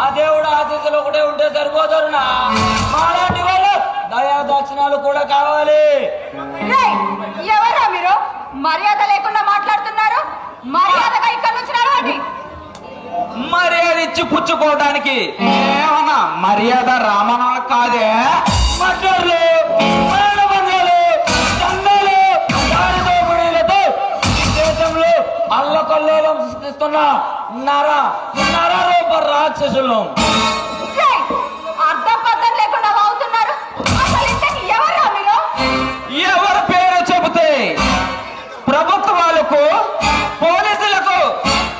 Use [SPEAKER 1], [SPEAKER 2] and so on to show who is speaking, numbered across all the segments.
[SPEAKER 1] ఆ దేవుడు ఆశీస్సులు ఒకటే ఉంటే సరిపోతారునా. మాలాంటి వాళ్ళు దయా దక్షిణాలు కూడా కావాలి.
[SPEAKER 2] ఎవరా మీరు? మర్యాద లేకుండా మాట్లాడుతున్నారు. మర్యాదగా ఇక్కడ నుంచి నడవండి.
[SPEAKER 3] మర్యాద ఇచ్చి పుచ్చుకోవడానికి ఏమన్నా మర్యాద రామనాలు కాదే.
[SPEAKER 1] మటర్లు, మానవంగాలు, చందాలు, దారిదోపిడీలతో ఈ దేశంలో అల్లకల్లోలం సృష్టిస్తున్న నరరూప రాక్షసులు.
[SPEAKER 2] అర్థం పద్ధం లేకుండా అవుతున్నారు. అసలు ఇంతకి ఎవరా మీరు?
[SPEAKER 3] ఎవరి పేరు చెబితే ప్రభుత్వాలకు పోలీసులకు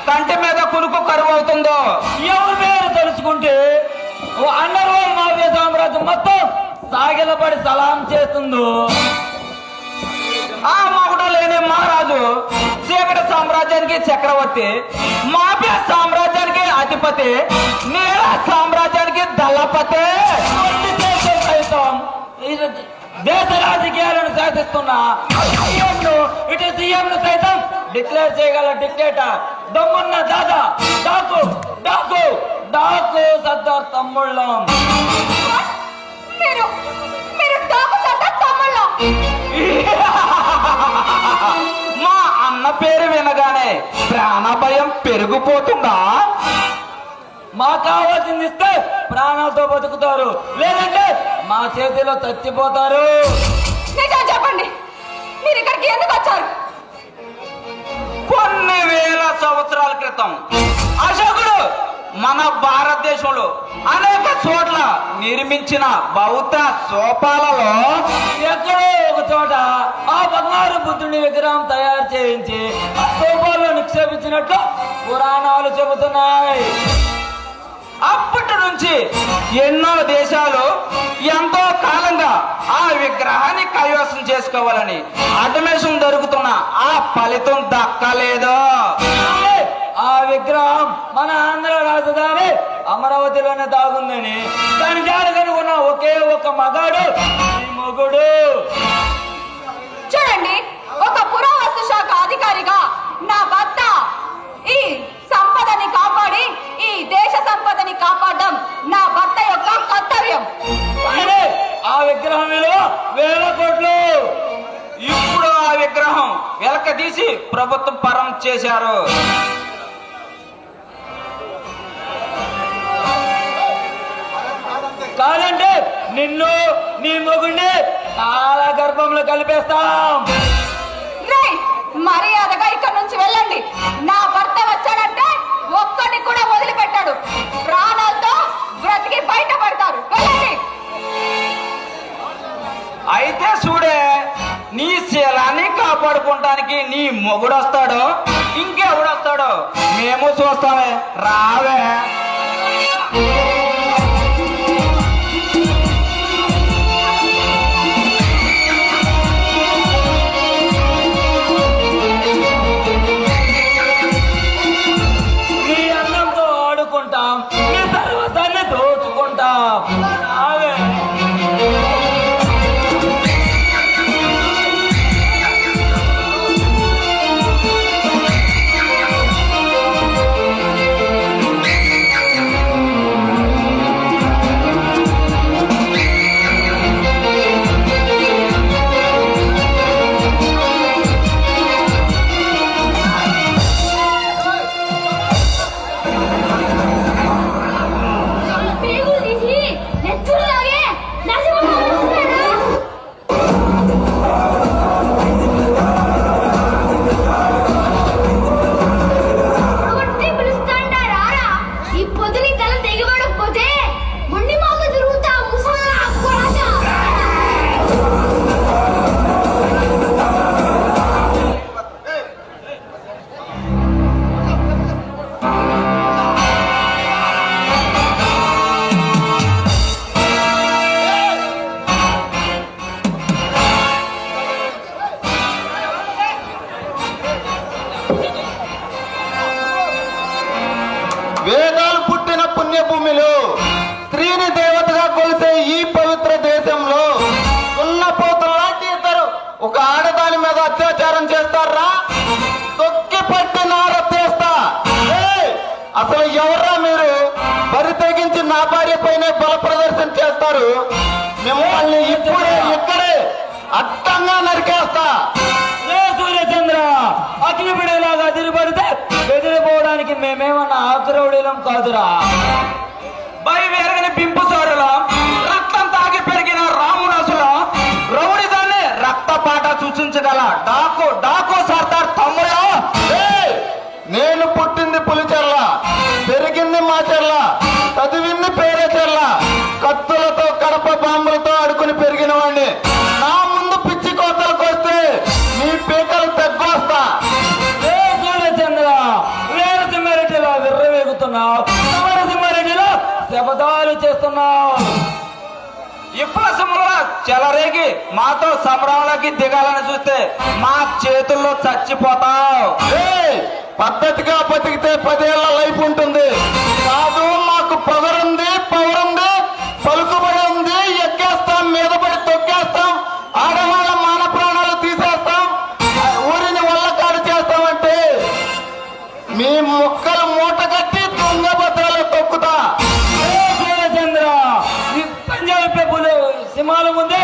[SPEAKER 3] కంటి మీద కునుకు కరువు అవుతుందో,
[SPEAKER 1] ఎవరి పేరు తెలుసుకుంటే అండర్ వరల్డ్ మాఫియా సామ్రాజ్యం మొత్తం సాగిలపడి సలాం చేస్తుందో,
[SPEAKER 3] ఆ మగుడు లేని మహారాజు చీకటి సామ్రాజ్యానికి చక్రవర్తి, మాఫియా సామ్రాజ్యానికి అధిపతి, నీల సామ్రాజ్యానికి దళపతి,
[SPEAKER 1] సైతం దేశ రాజకీయాలను శాసిస్తున్న ఇటు సీఎంను సైతం డిక్లేర్ చేయగల డిక్టేటర్ దమ్మున్న దాదా డాకు డాకు డాకు సర్దార్ తమ్ముళ్ళం.
[SPEAKER 2] మీరు మీరు డాకు సర్దార్ తమ్ముళ్ళం.
[SPEAKER 3] మా అన్న పేరు వినగానే ప్రాణ భయం పెరిగిపోతుందా?
[SPEAKER 1] మాకు కావాల్సింది ఇస్తే ప్రాణాలతో బతుకుతారు, లేదంటే మా చేతిలో చచ్చిపోతారు.
[SPEAKER 2] నిజం చెప్పండి, మీరు ఇక్కడికి ఎందుకు వచ్చారు?
[SPEAKER 3] కొన్ని వేల సంవత్సరాల క్రితం అశోకుడు మన భారతదేశంలో అనేక చోట్ల నిర్మించిన బౌద్ధ స్తూపాలలో
[SPEAKER 1] ఎక్కడో ఒక చోట ఆ బంగారు బుద్ధుని విగ్రహం తయారు చేయించి ఆ స్తూపాల్లో నిక్షేపించినట్లు పురాణాలు చెబుతున్నాయి.
[SPEAKER 3] అప్పటి నుంచి ఎన్నో దేశాలు ఎంతో కాలంగా ఆ విగ్రహాన్ని కైవసం చేసుకోవాలని అడ్మిషన్ దొరుకుతున్న ఆ ఫలితం దక్కలేదు.
[SPEAKER 1] ఆ విగ్రహం మన ఆంధ్ర రాజధాని అమరావతిలోనే దాగుందని దాని జాడు కనుకున్న ఒకే ఒక మగాడు ఈ మొగుడు.
[SPEAKER 2] చూడండి, ఒక పురావస్తు శాఖ అధికారిగా నా భర్త ఈ సంపదని కాపాడి ఈ దేశ సంపదని కాపాడడం నా భర్త యొక్క కర్తవ్యం.
[SPEAKER 1] ఆ విగ్రహం విలువ వేల కోట్లు.
[SPEAKER 3] ఇప్పుడు ఆ విగ్రహం వెలక తీసి ప్రభుత్వం పరం చేశారు.
[SPEAKER 1] కాదంటే నిన్ను నీ మొగుడిని చాలా గర్భంలో కలిపేస్తాం.
[SPEAKER 2] మర్యాదగా ఇక్కడ నుంచి వెళ్ళండి. నా భర్త వచ్చాడంటే ఒక్కడిని కూడా వదిలిపెట్టాడు. ప్రాణాలతో బ్రతికి బయటపడతారు. వెళ్ళండి.
[SPEAKER 3] అయితే చూడే, నీ శీలాన్ని కాపాడుకోవటానికి నీ మొగుడు వస్తాడో ఇంకెవడొస్తాడో మేము చూస్తామే. రావే.
[SPEAKER 1] నీ అన్నంతో ఆడుకుంటాం, నీ సర్వసాన్ని దోచుకుంటాం. రావే.
[SPEAKER 4] వేదాలు పుట్టిన పుణ్యభూమిలో స్త్రీని దేవతగా కొలిసే ఈ పవిత్ర దేశంలో ఉన్నపోతులాంటి ఇద్దరు ఒక ఆడదాని మీద అత్యాచారం చేస్తారా? తొక్కి పట్టి నార తీస్తా. అసలు ఎవర్రా మీరు? భరిత పైనే బల ప్రదర్శన చేస్తారు. మిమ్మల్ని ఇప్పుడే ఇక్కడే అడ్డంగా నరికేస్తా.
[SPEAKER 1] రే సూర్యచంద్ర, అగ్నిపిడిలాగా తిరిగిపడితే బెదిరిపోవడానికి మేమేమన్నా ఆకురౌడీలం కాదురా.
[SPEAKER 3] బయవేరగని బింపు సోరుల రక్తం తాగి పెరిగిన రామునసుల రౌడిదాన్ని రక్తపాట సూచించగల డాకు డాకు సర్దార్ తమ్ముడు.
[SPEAKER 4] ఏయ్! నేను పుట్టింది పులిచెర్ల, పెరిగింది మాచెర్ల, చదివింది పేరేచెర్ల. కత్తులతో కడప బాంబులతో ఆడుకుని పెరిగిన వాడిని. నా ముందు పిచ్చి కోతలకు వస్తే మీ పీకలు తగ్గొస్తా.
[SPEAKER 1] రే సూర్యచంద్ర, వీరసింహారెడ్డిలో విర్రవేగుతున్నావు, సమరసింహారెడ్డిలో శపథాలు చేస్తున్నావు.
[SPEAKER 3] ఇప్పుడు సింహంలో చెలరేగి మాతో సమరంలోకి దిగాలని చూస్తే మా చేతుల్లో చచ్చిపోతావు.
[SPEAKER 4] ఏయ్! పద్ధతిగా బతికితే 10 ఏళ్ల లైఫ్ ఉంటుంది. కాదు, మాకు పొగరుంది, పవర్ ఉంది, పలుకుబడి ఉంది. ఎక్కేస్తాం, మీద పడి తొక్కేస్తాం, ఆడవాళ్ళ మాన ప్రాణాలు తీసేస్తాం, ఊరిని వల్లకాడు చేస్తామంటే మీ ముక్కలు మూట కట్టి తుంగభద్రలో తొక్కుతా.
[SPEAKER 1] రే సూర్యచంద్ర, ఈ పంజాబ్ పెప్పులు సింహాల ముందే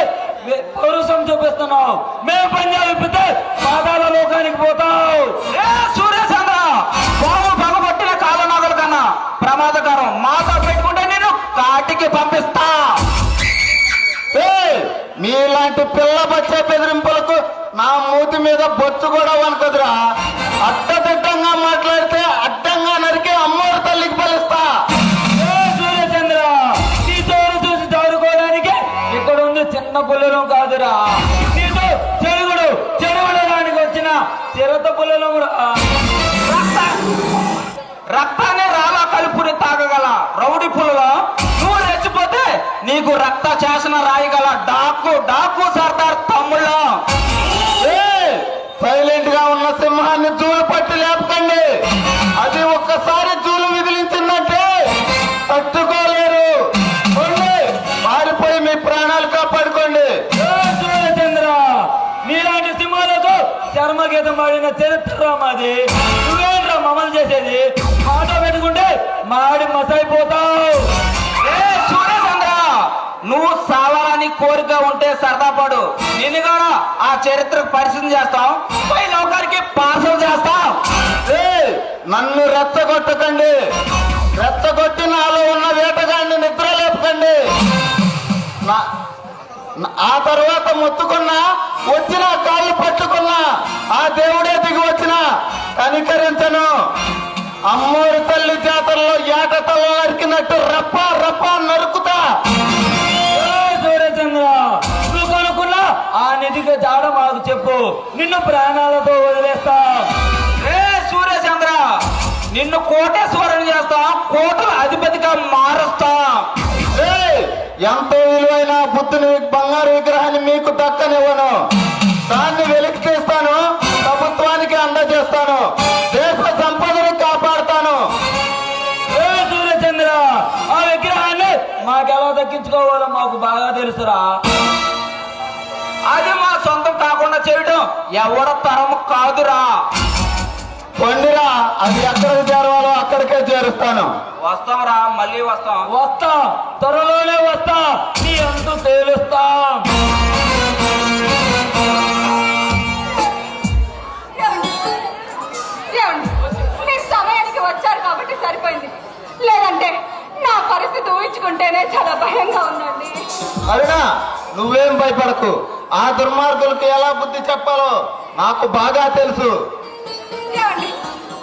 [SPEAKER 1] పౌరుషం చూపిస్తున్నావు. మేము పంజాబ్ విప్పితే పాతాళ లోకానికి పోతావు.
[SPEAKER 3] ఏ సూర్యచంద్ర, పాము పగబట్టిన కాలనాగుల కన్నా ప్రమాదకరం. మాతో పెట్టుకుంటే నేను కాటికి పంపిస్తా.
[SPEAKER 4] ఏయ్! మీలాంటి పిల్ల బచ్చే బెదిరింపులకు నా మూతి మీద బొచ్చు కూడా వనకదురా. అడ్డదిడ్డంగా మాట్లాడితే అడ్డంగా నరికి అమ్మోరు తల్లికి బలిస్తా.
[SPEAKER 1] రే సూర్యచంద్ర, నీ తోడు చూసి చదువుకోవడానికి ఇక్కడ ఉంది చిన్న పుల్లలం కాదురా. నీతో చెడుగుడడానికి వచ్చిన చిరత పుల్లలం
[SPEAKER 3] రక్తాన్ని రాలా కలుపుని తాగగల రౌడి పుల్లలో నువ్వు రెచ్చిపోతే నీకు రక్త శాసన రాయగల డాకు డాకు సర్దార్ తమ్ముళ్ళు.
[SPEAKER 4] సైలెంట్ గా ఉన్న సింహాన్ని జూలు పట్టి లేపకండి. అది ఒక్కసారి జూలు విదిలించిందంటే తట్టుకోలేరు. పారిపోయి మీ ప్రాణాలు కాపాడుకోండి.
[SPEAKER 1] సూర్యచంద్ర, నీలాంటి సింహాలకు చర్మగీతం పాడిన చరిత్ర మాది. నువ్వేంట్రా మమ్మల్ని చేసేది? మాట పెట్టుకుంటే మాడి మసైపోతావు.
[SPEAKER 3] ఏ సూర్యచంద్ర, నువ్వు సావాలని కోరిక ఉంటే సరదా పడు. నిన్ను కూడా ఆ చరిత్రకు పరిశీలన చేస్తాం, పై లోకానికి పార్సల్ చేస్తాం.
[SPEAKER 4] ఏయ్! నన్ను రెచ్చగొట్టకండి. రెచ్చగొట్టి నాలో ఉన్న వేటగాడిని నిద్ర లేపకండి. ఆ తర్వాత మొత్తుకున్నా, వచ్చిన కాళ్ళు పట్టుకున్నా, ఆ దేవుడే దిగి వచ్చిన కనికరించను. అమ్మోరు తల్లి జాతరలో ఏట తల నరికినట్టు రప్ప రప్ప నరుకుతా.
[SPEAKER 1] సూర్యచంద్ర, నువ్వు కొనుక్కున్నా ఆ నిధికి జాడ మాకు చెప్పు, నిన్ను ప్రాణాలతో వదిలేస్తా.
[SPEAKER 3] ఏ సూర్యచంద్ర, నిన్ను కోటేశ్వరం చేస్తాం, కోటల అధిపతిగా మారుస్తాం.
[SPEAKER 4] ఏయ్! ఎంతో విలువైన బుద్ధుని బంగారు విగ్రహాన్ని మీకు దక్కనివ్వను. దాన్ని వెలికి తీస్తాను, ప్రభుత్వానికి అందజేస్తాను, దేశ సంపదను కాపాడుతాను.
[SPEAKER 1] ఏ సూర్యచంద్ర, ఆ విగ్రహాన్ని మాకెలా దక్కించుకోవాలో మాకు బాగా తెలుసురా.
[SPEAKER 3] అది మా సొంతం కాకుండా చేయడం ఎవడ తరం కాదురా.
[SPEAKER 4] పండిరా, అది ఎక్కడికి చేరవాలో అక్కడికే చేరుస్తాను.
[SPEAKER 3] వస్తాంరా, మళ్ళీ వస్తాం.
[SPEAKER 1] వస్తా, త్వరలోనే వస్తా, నీ అంతు తేలుస్తా.
[SPEAKER 2] మీరు సమయానికి వచ్చారు కాబట్టి సరిపోయింది, లేదంటే నా పరిస్థితి ఊహించుకుంటేనే చాలా భయంగా ఉందండి.
[SPEAKER 4] అరుణా, నువ్వేం భయపడకు. ఆ దుర్మార్గులకు ఎలా బుద్ధి చెప్పాలో నాకు బాగా తెలుసు.
[SPEAKER 2] ఏమండి,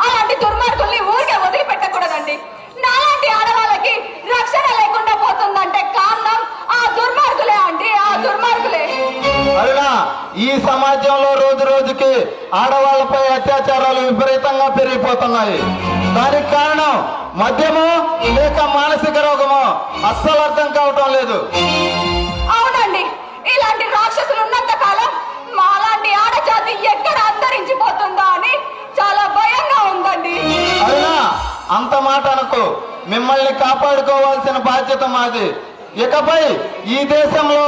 [SPEAKER 2] అలాంటి దుర్మార్గుల్ని ఊరికే వదిలిపెట్టకూడదండి. నాలాంటి ఆడవాళ్ళకి రక్షణ లేకుండా పోతుందంటే కారణం ఆ దుర్మార్గులే అండి, ఆ దుర్మార్గులే.
[SPEAKER 4] అరుణా, ఈ సమాజంలో రోజు రోజుకి ఆడవాళ్లపై అత్యాచారాలు విపరీతంగా పెరిగిపోతున్నాయి. దానికి కారణం మద్యము లేక మానసిక రోగము అస్సలు అర్థం కావటం లేదు.
[SPEAKER 2] అవునండి, ఇలాంటి రాక్షసులు ఉన్నంత కాలం మాలాంటి ఆడజాతి ఎక్కడ అంతరించిపోతుందో అని చాలా భయంగా ఉందండి.
[SPEAKER 4] అరుణా, అంత మాట అనుకో. మిమ్మల్ని కాపాడుకోవాల్సిన బాధ్యత మాది. ఇకపై ఈ దేశంలో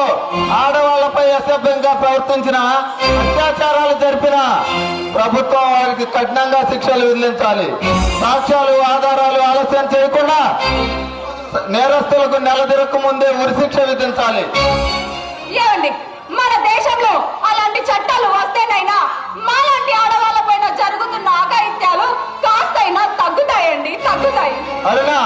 [SPEAKER 4] ఆడవాళ్లపై అసభ్యంగా ప్రవర్తించిన, అత్యాచారాలు జరిపిన ప్రభుత్వం వారికి కఠినంగా శిక్షలు విధించాలి. సాక్ష్యాలు ఆధారాలు ఆలస్యం చేయకుండా నేరస్తులకు నెలదిరక్క ముందే ఉరిశిక్ష విధించాలి.
[SPEAKER 2] ఏమండి, మన దేశంలో అలాంటి చట్టాలు వస్తేనైనా మాలాంటి ఆడవాళ్ళ పైన జరుగుతున్న అఘాయిత్యాలు కాస్తైనా తగ్గుతాయండి, తగ్గుతాయి.
[SPEAKER 4] అరుణా,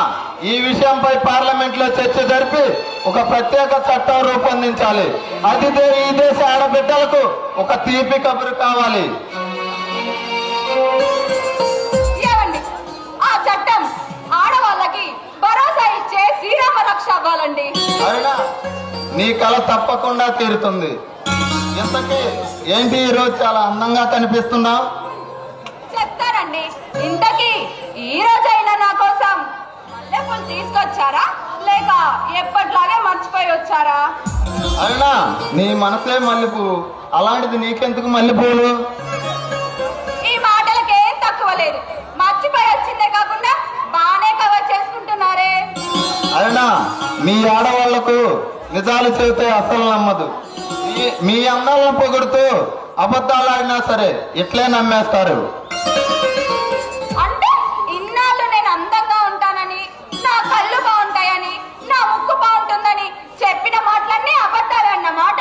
[SPEAKER 4] ఈ విషయంపై పార్లమెంట్ లో చర్చ జరిపి ఒక ప్రత్యేక చట్టం రూపొందించాలి. అది ఈ దేశ ఆడబిడ్డలకు ఒక తీపి కబురు కావాలి.
[SPEAKER 2] ఏమండి, ఆ చట్టం ఆడవాళ్ళకి భరోసా ఇచ్చే శ్రీరామ రక్ష అవ్వాలండి.
[SPEAKER 4] అరుణా, నీ కళ తప్పకుండా తీరుతుంది. ఇంతకీ ఏంటి ఈరోజు చాలా అందంగా కనిపిస్తున్నావు?
[SPEAKER 2] చెప్తానండి. ఇంతకీ ఈ రోజైనా నా కోసం మల్లెపూలు తీసుకొచ్చారా లేక ఎప్పట్లాగే మర్చిపోయి వచ్చారా?
[SPEAKER 4] అరుణా, నీ మనసే మల్లెపువ్వు, అలాంటిది నీకెందుకు మల్లెపూలు?
[SPEAKER 2] ఈ మాటలకేం తక్కువ లేదు. మర్చిపోయి వచ్చిందే కాకుండా బానే కవర్ చేసుకుంటున్నారే.
[SPEAKER 4] అరుణా, మీ ఆడవాళ్లకు నిజాలు చెబితే అసలు నమ్మదు. మీ అందాలను పొగుడుతూ అబద్ధాలు ఆడినా సరే ఇట్లే నమ్మేస్తారు.
[SPEAKER 2] అంటే ఇన్నాళ్ళు నేను అందంగా ఉంటానని, నా కళ్ళు బాగుంటాయని, నా ముక్కు బాగుంటుందని చెప్పిన మాటలన్నీ అబద్ధాలు అన్నమాట.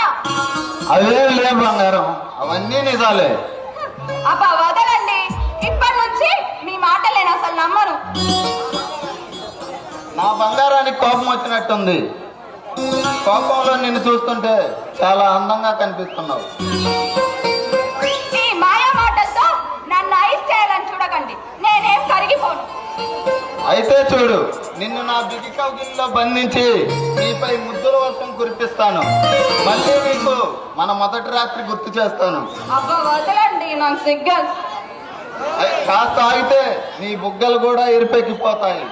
[SPEAKER 4] అవేం లే బంగారం, అవన్నీ నిజాలే.
[SPEAKER 2] అబ్బా వదలండి, ఇప్పటి నుంచి మీ మాటలు నేను అసలు నమ్మను.
[SPEAKER 4] నా బంగారానికి కోపం వచ్చినట్టుంది. కోపంలో నిన్ను చూస్తుంటే చాలా అందంగా కనిపిస్తున్నావు.
[SPEAKER 2] ఈ మాయా మాటలతో నన్ను ఐస్ చేయాలని చూడకండి, నేనేం కరిగిపోను.
[SPEAKER 4] అయితే చూడు, నిన్ను నా బిగి కౌగిలిలో బంధించి నీపై ముద్దుల వర్షం కురిపిస్తాను. మళ్ళీ నీకు మన మొదటి రాత్రి గుర్తు చేస్తాను.
[SPEAKER 2] అబ్బా వదలండి, నాకు సిగ్గు.
[SPEAKER 4] కాస్త ఆగితే నీ బుగ్గలు కూడా ఎరిపెక్కిపోతాయి.